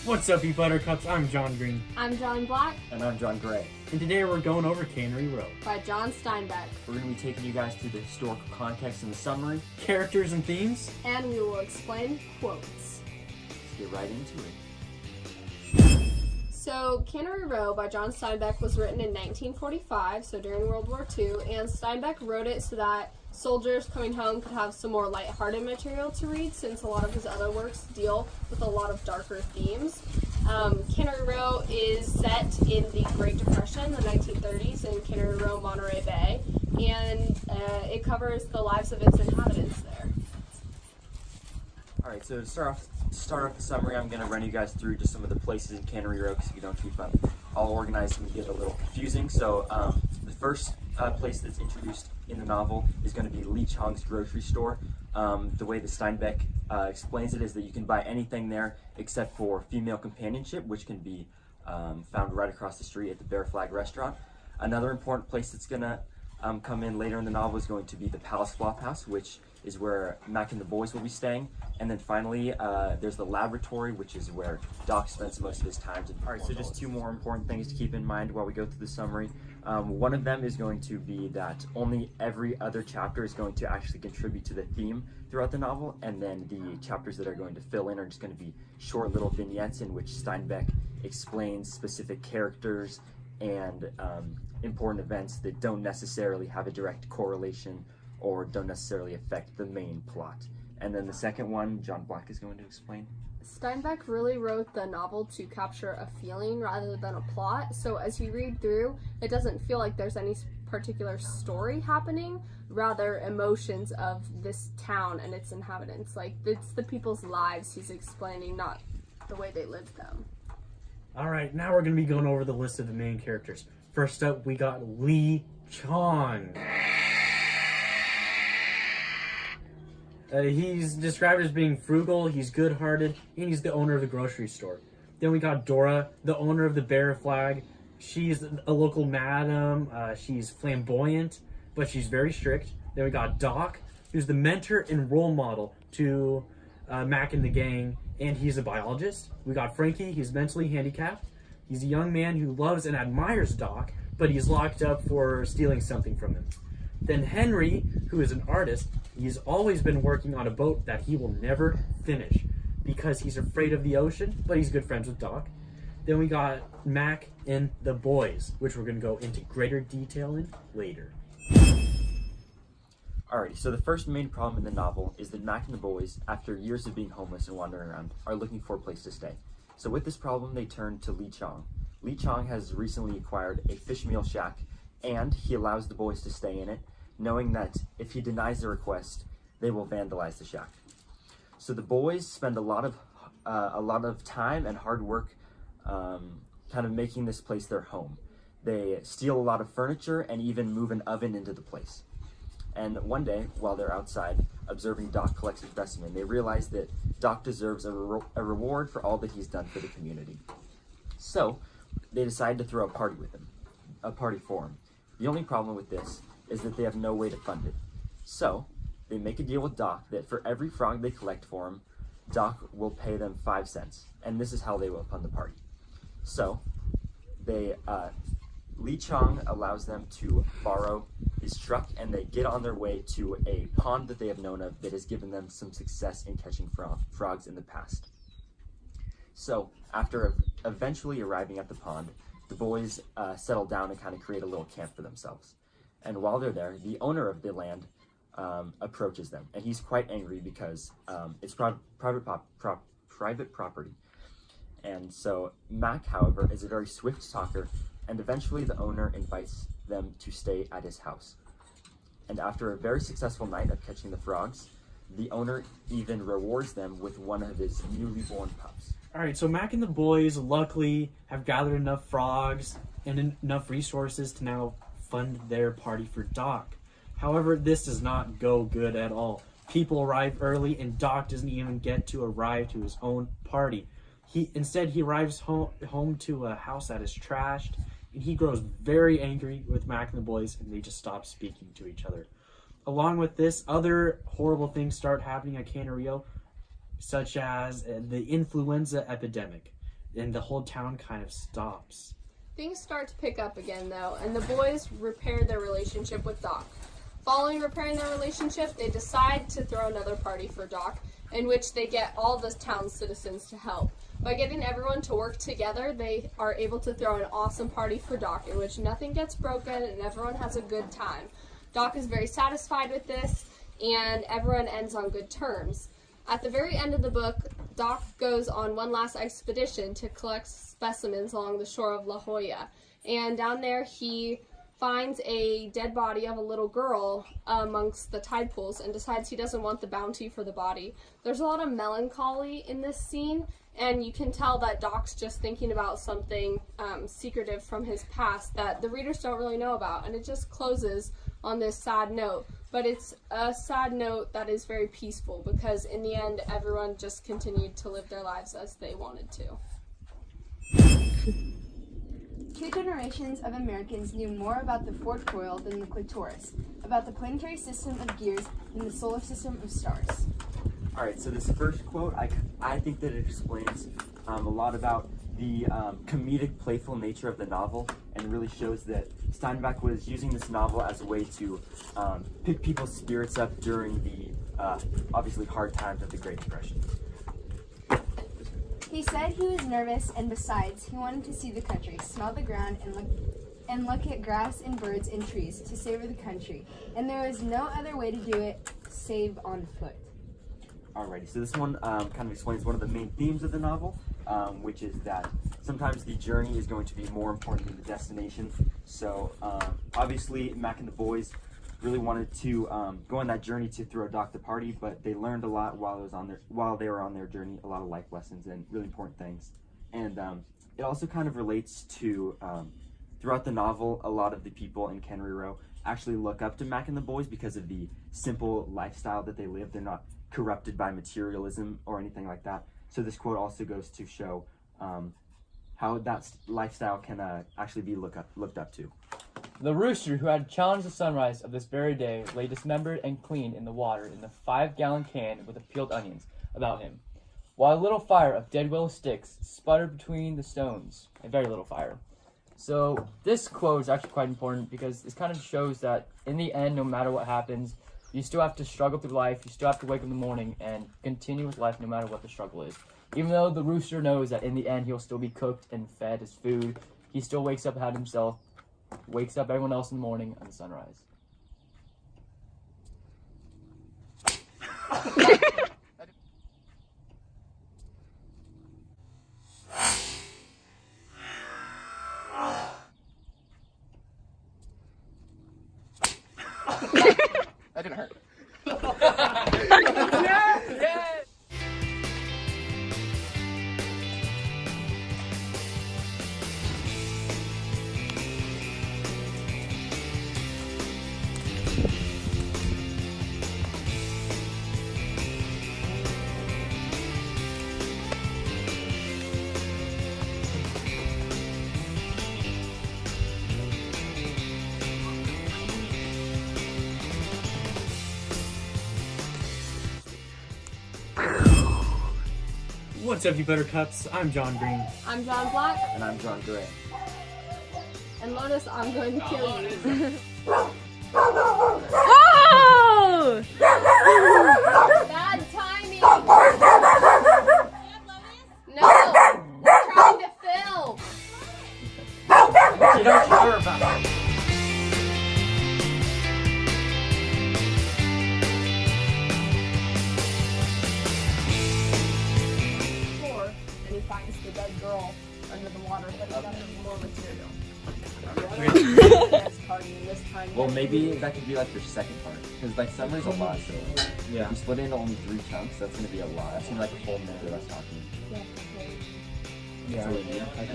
What's up, you buttercups? I'm John Green. I'm John Black And I'm John Gray. And today we're going over Cannery Row. by John Steinbeck, We're going to be taking you guys through the historical context and the summary. Characters and themes. and we will explain quotes. Let's get right into it. So, Cannery Row by John Steinbeck was written in 1945, so during World War II, and Steinbeck wrote it so that soldiers coming home could have some more lighthearted material to read, since a lot of his other works deal with a lot of darker themes. Cannery Row is set in the Great Depression, the 1930s, in Cannery Row, Monterey Bay, and it covers the lives of its inhabitants there. Alright, so to start off the summary, I'm going to run you guys through just some of the places in Cannery Row because if you don't keep them all organized, it can get a little confusing. So the first place that's introduced in the novel is going to be Lee Chong's grocery store. The way that Steinbeck explains it is that you can buy anything there except for female companionship, which can be found right across the street at the Bear Flag restaurant. Another important place that's going to come in later in the novel is going to be the Palace Flophouse, which is where Mac and the boys will be staying. And then finally, there's the laboratory, which is where Doc spends most of his time. Alright, so just two more important things to keep in mind while we go through the summary. One of them is going to be that only every other chapter is going to actually contribute to the theme throughout the novel, and then the chapters that are going to fill in are just going to be short little vignettes in which Steinbeck explains specific characters and important events that don't necessarily have a direct correlation or don't necessarily affect the main plot. And then the second one, John Black is going to explain. Steinbeck really wrote the novel to capture a feeling rather than a plot, so as you read through, it doesn't feel like there's any particular story happening, rather emotions of this town and its inhabitants. Like, it's the people's lives he's explaining, not the way they lived them. Alright, now we're going to be going over the list of the main characters. First up, we got Lee Chong. He's described as being frugal, he's good-hearted, and he's the owner of the grocery store. Then we got Dora, the owner of the Bear Flag. She's a local madam, she's flamboyant, but she's very strict. Then we got Doc, who's the mentor and role model to Mac and the gang, and he's a biologist. We got Frankie, he's mentally handicapped. He's a young man who loves and admires Doc, but he's locked up for stealing something from him. Then Henry, who is an artist, he's always been working on a boat that he will never finish because he's afraid of the ocean, but he's good friends with Doc. Then we got Mac and the boys, which we're going to go into greater detail in later. Alrighty, so the first main problem in the novel is that Mac and the boys, after years of being homeless and wandering around, are looking for a place to stay. So with this problem, they turn to Lee Chong. Lee Chong has recently acquired a fish meal shack, and he allows the boys to stay in it, knowing that if he denies the request, they will vandalize the shack. So the boys spend a lot of time and hard work kind of making this place their home. They steal a lot of furniture and even move an oven into the place. And one day, while they're outside observing Doc collect a specimen, they realize that Doc deserves a reward for all that he's done for the community. So they decide to throw a party for him. The only problem with this is that they have no way to fund it. So they make a deal with Doc that for every frog they collect for him, Doc will pay them 5 cents, and this is how they will fund the party. So Lee Chong allows them to borrow his truck, and they get on their way to a pond that they have known of that has given them some success in catching frogs in the past. So after eventually arriving at the pond, the boys settle down and kind of create a little camp for themselves. And while they're there, the owner of the land approaches them, and he's quite angry because it's private property. And so Mac, however, is a very swift talker, and eventually the owner invites them to stay at his house. And after a very successful night of catching the frogs, the owner even rewards them with one of his newly born pups. Alright, so Mac and the boys luckily have gathered enough frogs and enough resources to now fund their party for Doc. However, this does not go good at all. People arrive early and Doc doesn't even get to arrive to his own party. Instead, he arrives home to a house that is trashed, and he grows very angry with Mac and the boys, and they just stop speaking to each other. Along with this, other horrible things start happening at Cannery Row, such as the influenza epidemic. and the whole town kind of stops. Things start to pick up again, though, and the boys repair their relationship with Doc. Following repairing their relationship, they decide to throw another party for Doc, in which they get all the town's citizens to help. By getting everyone to work together, they are able to throw an awesome party for Doc, in which nothing gets broken and everyone has a good time. Doc is very satisfied with this, and everyone ends on good terms. At the very end of the book, Doc goes on one last expedition to collect specimens along the shore of La Jolla, and down there he finds a dead body of a little girl amongst the tide pools and decides he doesn't want the bounty for the body. There's a lot of melancholy in this scene, and you can tell that Doc's just thinking about something secretive from his past that the readers don't really know about, and it just closes on this sad note. But it's a sad note that is very peaceful, because in the end everyone just continued to live their lives as they wanted to. 2 generations of Americans knew more about the fourth coil than the clitoris, about the planetary system of gears than the solar system of stars. All right, so this first quote, I think that it explains a lot about the comedic, playful nature of the novel, and really shows that Steinbeck was using this novel as a way to pick people's spirits up during the obviously hard times of the Great Depression. He said he was nervous, and besides, he wanted to see the country, smell the ground, and look at grass and birds and trees to savor the country. And there was no other way to do it save on foot. Alrighty, so this one kind of explains one of the main themes of the novel, which is that sometimes the journey is going to be more important than the destination. So obviously, Mac and the boys really wanted to go on that journey to throw Doc the party, but they learned a lot while they were on their journey, a lot of life lessons and really important things. And it also kind of relates to throughout the novel, a lot of the people in Cannery Row actually look up to Mac and the boys because of the simple lifestyle that they live. They're not corrupted by materialism or anything like that. So this quote also goes to show how that lifestyle can actually be looked up to. The rooster who had challenged the sunrise of this very day lay dismembered and cleaned in the water in the 5-gallon can with the peeled onions about him, while a little fire of dead willow sticks sputtered between the stones, a very little fire. So this quote is actually quite important because this kind of shows that in the end, no matter what happens, you still have to struggle through life, you still have to wake up in the morning and continue with life no matter what the struggle is. Even though the rooster knows that in the end he'll still be cooked and fed his food, he still wakes up ahead of himself, wakes up everyone else in the morning at the sunrise. That didn't hurt. What's up, you buttercups? I'm John Green. I'm John Black, And I'm John Gray. and Lotus, I'm going to kill you. Oh! Bad timing! No! We're trying to film! You don't care about it. And he finds the dead girl under the water, but he doesn't have more material. Next party, and this time. Well, maybe that could be like your second part, because like summer's a lot, so Yeah. you split it into only 3 chunks. That's gonna be a lot. That's gonna be like a full minute of us talking. Yeah.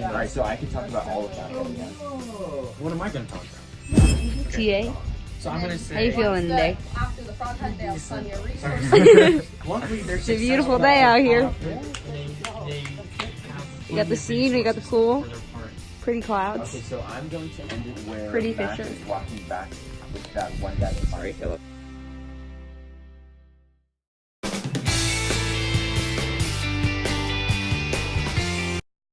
All right, so I can talk about all of that. What am I going to talk about? TA, So I'm going to say. how you feeling today? After the frog hunt, they'll send you a resource. Luckily, It's a beautiful day out here. We got the sea, we got the pool, pretty clouds. Okay, so I'm going to end it where Pretty Mac fisher. is walking back with that one guy. Sorry, Philip.